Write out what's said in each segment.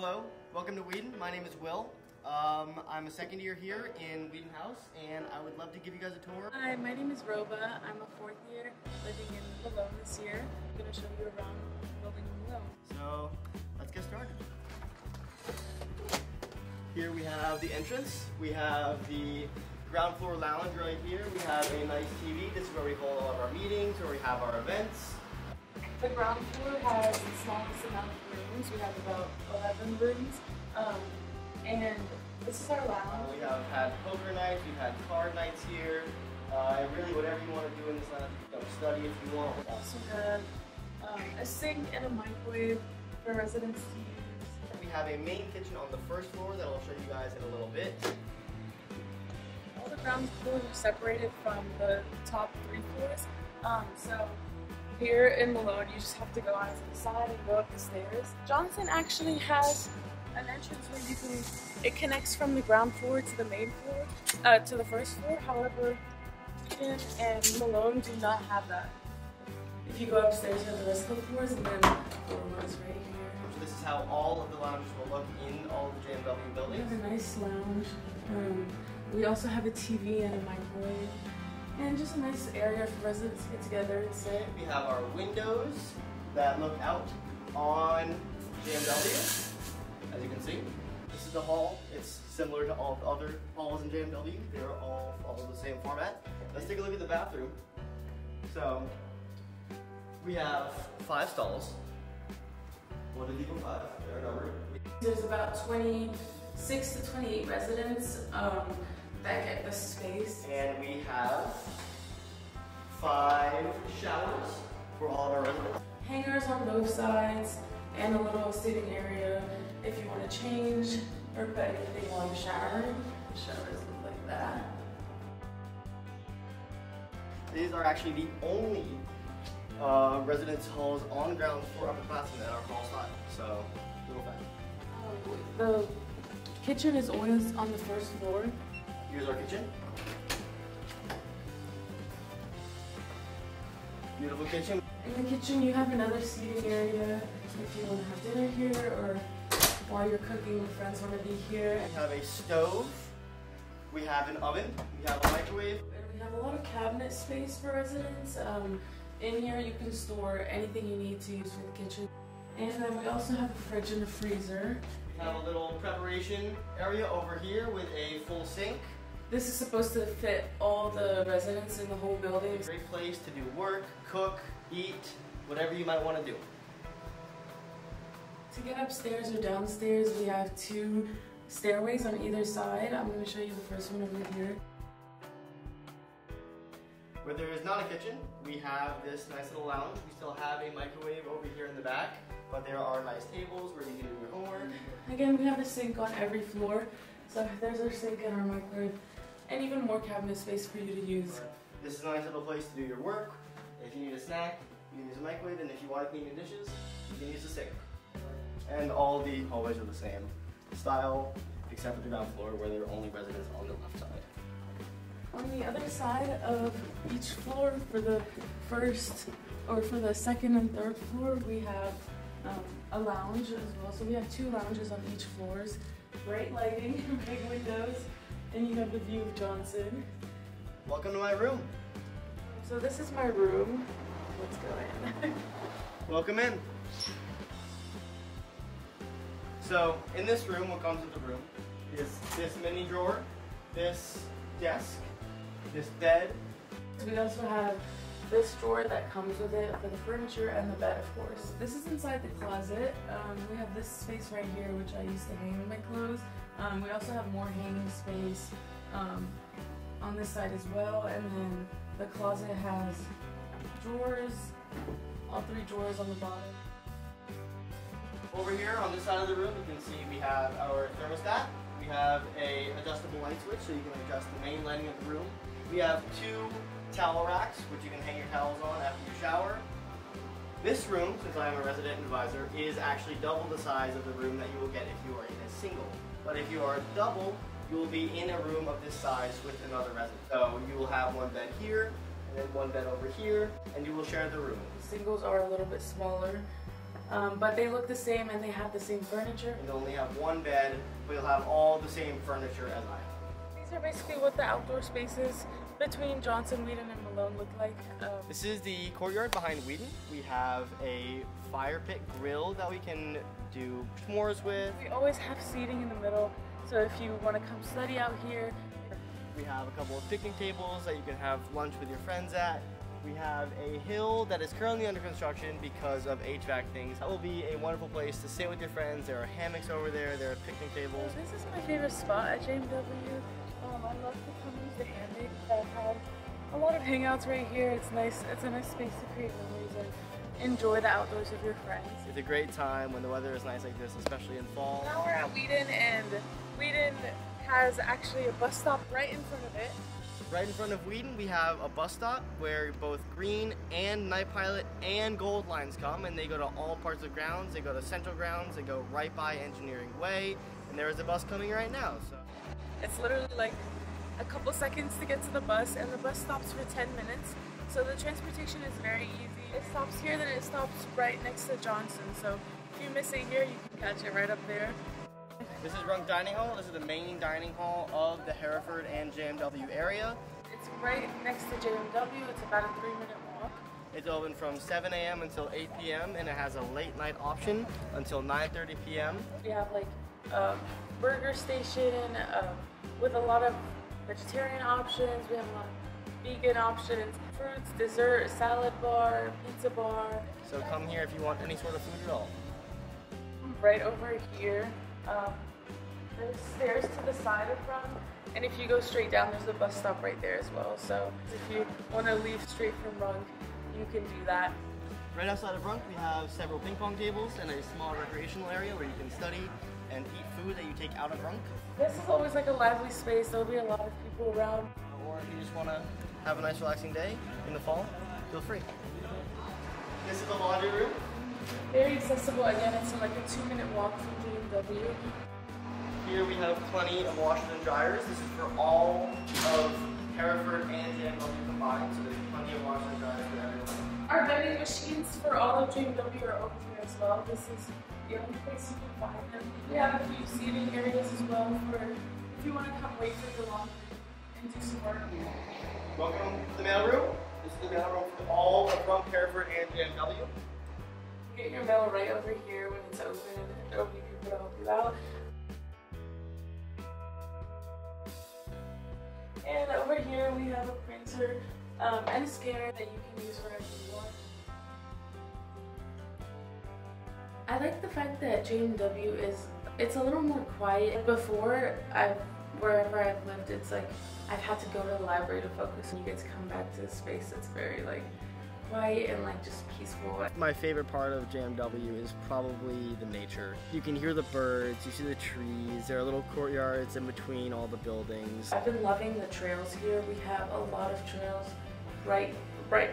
Hello, welcome to Weedon. My name is Will. I'm a second year here in Weedon House, and I would love to give you guys a tour. Hi, my name is Roba. I'm a fourth year living in Malone this year. I'm going to show you around building in Malone. So, let's get started. Here we have the entrance. We have the ground floor lounge right here. We have a nice TV. This is where we hold all of our meetings, where we have our events. The ground floor has the smallest amount of rooms. We have about 11 rooms. And this is our lounge. We have had poker nights, we've had card nights here. Really whatever you want to do in this lounge, you can study if you want. We also have a sink and a microwave for residents to use. We have a main kitchen on the first floor that I'll show you guys in a little bit. All the ground floors are separated from the top 3 floors. So here in Malone, you just have to go out to the side and go up the stairs. Johnson actually has an entrance where you can, it connects from the ground floor to the main floor, to the first floor. However, Weedon and Malone do not have that. If you go upstairs, you have the rest of the floors, and then the room is right here. So this is how all of the lounges will look in all of the JMW buildings. We have a nice lounge. We also have a TV and a microwave. And just a nice area for residents to get together and sit. We have our windows that look out on JMW, as you can see. This is the hall. It's similar to all the other halls in JMW. They're all follow the same format. Let's take a look at the bathroom. So, we have 5 stalls. What did you go 5? They're numbered. There's about 26 to 28 residents that get the space. And we have 5 showers for all of our residents. Hangers on both sides and a little sitting area if you want to change or put anything while you're showering. The showers look like that. These are actually the only residence halls on ground floor upperclassmen at our hall style. So, little fact. The kitchen is always on the first floor. Here's our kitchen. Beautiful kitchen. In the kitchen you have another seating area if you want to have dinner here or while you're cooking your friends want to be here. We have a stove. We have an oven. We have a microwave. And we have a lot of cabinet space for residents. In here you can store anything you need to use for the kitchen. And then we also have a fridge and a freezer. We have a little preparation area over here with a full sink. This is supposed to fit all the residents in the whole building. A great place to do work, cook, eat, whatever you might want to do. To get upstairs or downstairs, we have 2 stairways on either side. I'm going to show you the first one over here. Where there is not a kitchen, we have this nice little lounge. We still have a microwave over here in the back, but there are nice tables where you can do your homework. Again, we have a sink on every floor. So there's our sink and our microwave, and even more cabinet space for you to use. This is a nice little place to do your work. If you need a snack, you can use a microwave, and if you want to clean your dishes, you can use a sink. And all the hallways are the same style, except for the ground floor where there are only residents on the left side. On the other side of each floor, for the first, or for the second and third floor, we have a lounge as well. So we have 2 lounges on each floors. Great lighting, big windows, and you have the view of Johnson. Welcome to my room. So this is my room. Let's go in. Welcome in. So in this room, what comes with the room is this mini drawer, this desk, this bed. We also have this drawer that comes with it for the furniture and the bed, of course. This is inside the closet. We have this space right here, which I used to hang my clothes. We also have more hanging space on this side as well. And then the closet has drawers, all 3 drawers on the bottom. Over here on this side of the room, you can see we have our thermostat. We have a adjustable light switch, so you can adjust the main lighting of the room. We have 2 towel racks, which you can hang your towels on after you shower. This room, since I am a resident advisor, is actually double the size of the room that you will get if you are in a single. But if you are a double, you will be in a room of this size with another resident. So you will have 1 bed here, and then 1 bed over here, and you will share the room. The singles are a little bit smaller. but they look the same and they have the same furniture. And you'll only have one bed, but you'll have all the same furniture as I have. These are basically what the outdoor spaces between Johnson, Weedon, and Malone look like. This is the courtyard behind Weedon. We have a fire pit grill that we can do s'mores with. We always have seating in the middle, so if you want to come study out here. We have a couple of picnic tables that you can have lunch with your friends at. We have a hill that is currently under construction because of HVAC things. That will be a wonderful place to sit with your friends. There are hammocks over there, there are picnic tables. This is my favorite spot at JMW. I love to come use the hammock. I've had a lot of hangouts right here. It's nice. It's a nice space to create memories and enjoy the outdoors with your friends. It's a great time when the weather is nice like this, especially in fall. Now we're at Weedon, and Weedon has actually a bus stop right in front of it. Right in front of Weedon, we have a bus stop where both Green and Night Pilot and Gold lines come, and they go to all parts of grounds. They go to Central Grounds, they go right by Engineering Way, and there is a bus coming right now. So it's literally like a couple seconds to get to the bus, and the bus stops for 10 minutes. So the transportation is very easy. It stops here, then it stops right next to Johnson. So if you miss it here, you can catch it right up there. This is Runk Dining Hall. This is the main dining hall of the Hereford and JMW area. It's right next to JMW. It's about a 3-minute walk. It's open from 7 a.m. until 8 p.m. and it has a late night option until 9:30 p.m. We have like a burger station with a lot of vegetarian options. We have a lot of vegan options, fruits, dessert, salad bar, pizza bar. So come here if you want any sort of food at all. Right over here. There's stairs to the side of Runk, and if you go straight down, there's a bus stop right there as well. So if you want to leave straight from Runk, you can do that. Right outside of Runk, we have several ping pong tables and a small recreational area where you can study and eat food that you take out of Runk. This is always like a lively space. There'll be a lot of people around. Or if you just want to have a nice relaxing day in the fall, feel free. This is the laundry room. Very accessible. Again, it's like a 2-minute walk from JMW. Here we have plenty of washers and dryers. This is for all of Hereford and JMW combined, so there's plenty of washers and dryers for everyone. Our vending machines for all of JMW are over here as well. This is the only place you can find them. We have a few seating areas as well for if you want to come wait for the laundry and do some work. Welcome to the mailroom. This is the mailroom for all of Runk, Hereford, and JMW. Get your mail right over here when it's open, and nobody can help you out. And over here we have a printer and a scanner that you can use wherever you want. I like the fact that JMW it's a little more quiet. Before, wherever I've lived, it's like I've had to go to the library to focus, and you get to come back to the space that's very like quiet and like just peaceful. My favorite part of JMW is probably the nature. You can hear the birds, you see the trees, there are little courtyards in between all the buildings. I've been loving the trails here. We have a lot of trails right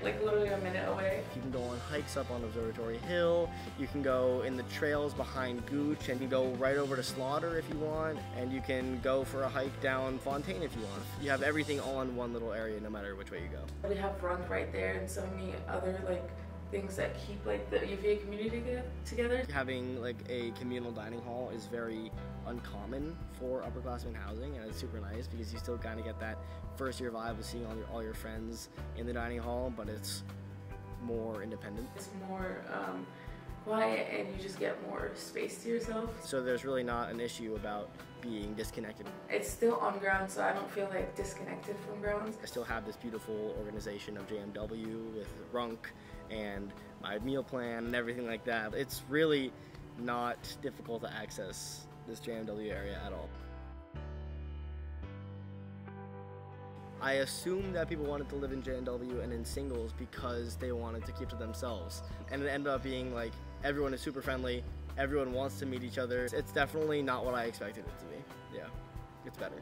like literally a minute away. You can go on hikes up on Observatory Hill, you can go in the trails behind Gooch, and you can go right over to Slaughter if you want, and you can go for a hike down Fontaine if you want. You have everything all in one little area no matter which way you go. We have Runk right there and so many other like things that keep like the UVA community together. Having like a communal dining hall is very uncommon for upperclassmen housing, and it's super nice because you still kind of get that first year vibe of seeing all your friends in the dining hall, but it's more independent. It's more quiet and you just get more space to yourself. So there's really not an issue about being disconnected. It's still on ground, so I don't feel like disconnected from grounds. I still have this beautiful organization of JMW with Runk and my meal plan and everything like that. It's really not difficult to access this JMW area at all. I assumed that people wanted to live in JMW and in singles because they wanted to keep to themselves. And it ended up being like everyone is super friendly, everyone wants to meet each other. It's definitely not what I expected it to be. Yeah, it's better.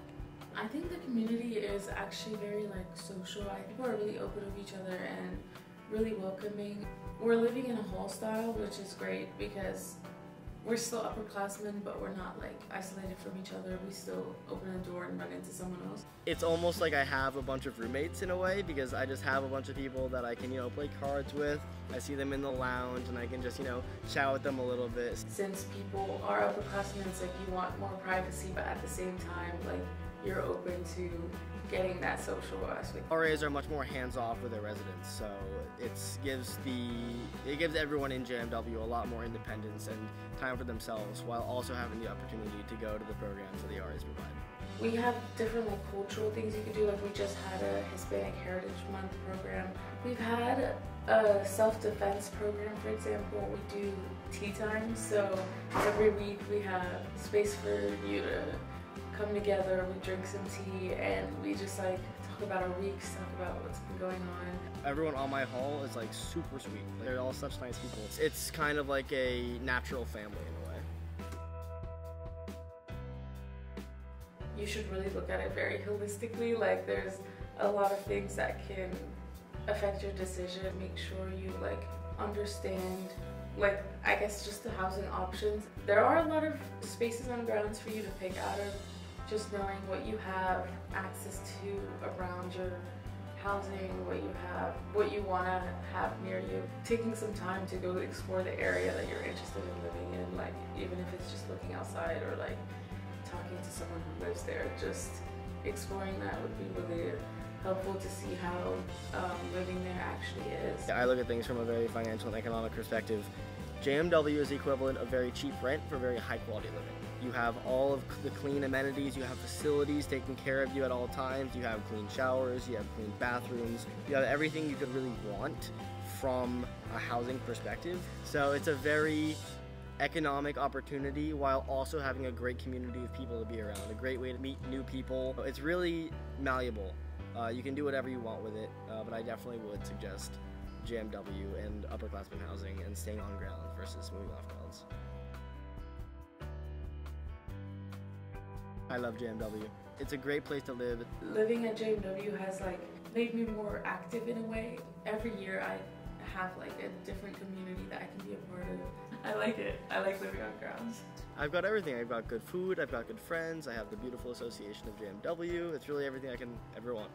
I think the community is actually very like social. People are really open with each other and really welcoming. We're living in a hall style, which is great because we're still upperclassmen, but we're not like isolated from each other. We still open a door and run into someone else. It's almost like I have a bunch of roommates in a way, because I just have a bunch of people that I can, play cards with. I see them in the lounge and I can just, chat with them a little bit. Since people are upperclassmen, it's like you want more privacy, but at the same time, like you're open to getting that social aspect. RAs are much more hands-off with their residents, so it gives everyone in JMW a lot more independence and time for themselves, while also having the opportunity to go to the programs that the RAs provide. We have different like cultural things you could do. Like we just had a Hispanic Heritage Month program. We've had a self-defense program, for example. We do tea time, so every week we have space for you to come together, we drink some tea, and we just like talk about our weeks, talk about what's been going on. Everyone on my hall is like super sweet. They're all such nice people. It's kind of like a natural family in a way. You should really look at it very holistically. Like there's a lot of things that can affect your decision. Make sure you like understand, like I guess just the housing options. There are a lot of spaces on grounds for you to pick out of. Just knowing what you have access to around your housing, what you want to have near you. Taking some time to go explore the area that you're interested in living in, like even if it's just looking outside or like talking to someone who lives there, just exploring that would be really helpful to see how living there actually is. I look at things from a very financial and economic perspective. JMW is the equivalent of very cheap rent for very high quality living. You have all of the clean amenities, you have facilities taking care of you at all times, you have clean showers, you have clean bathrooms, you have everything you could really want from a housing perspective. So it's a very economic opportunity while also having a great community of people to be around, a great way to meet new people. It's really malleable. You can do whatever you want with it, but I definitely would suggest JMW and upperclassmen housing and staying on grounds versus moving off grounds. I love JMW. It's a great place to live. Living at JMW has like made me more active in a way. Every year I have like a different community that I can be a part of. I like it. I like living on grounds. I've got everything. I've got good food, I've got good friends, I have the beautiful association of JMW. It's really everything I can ever want.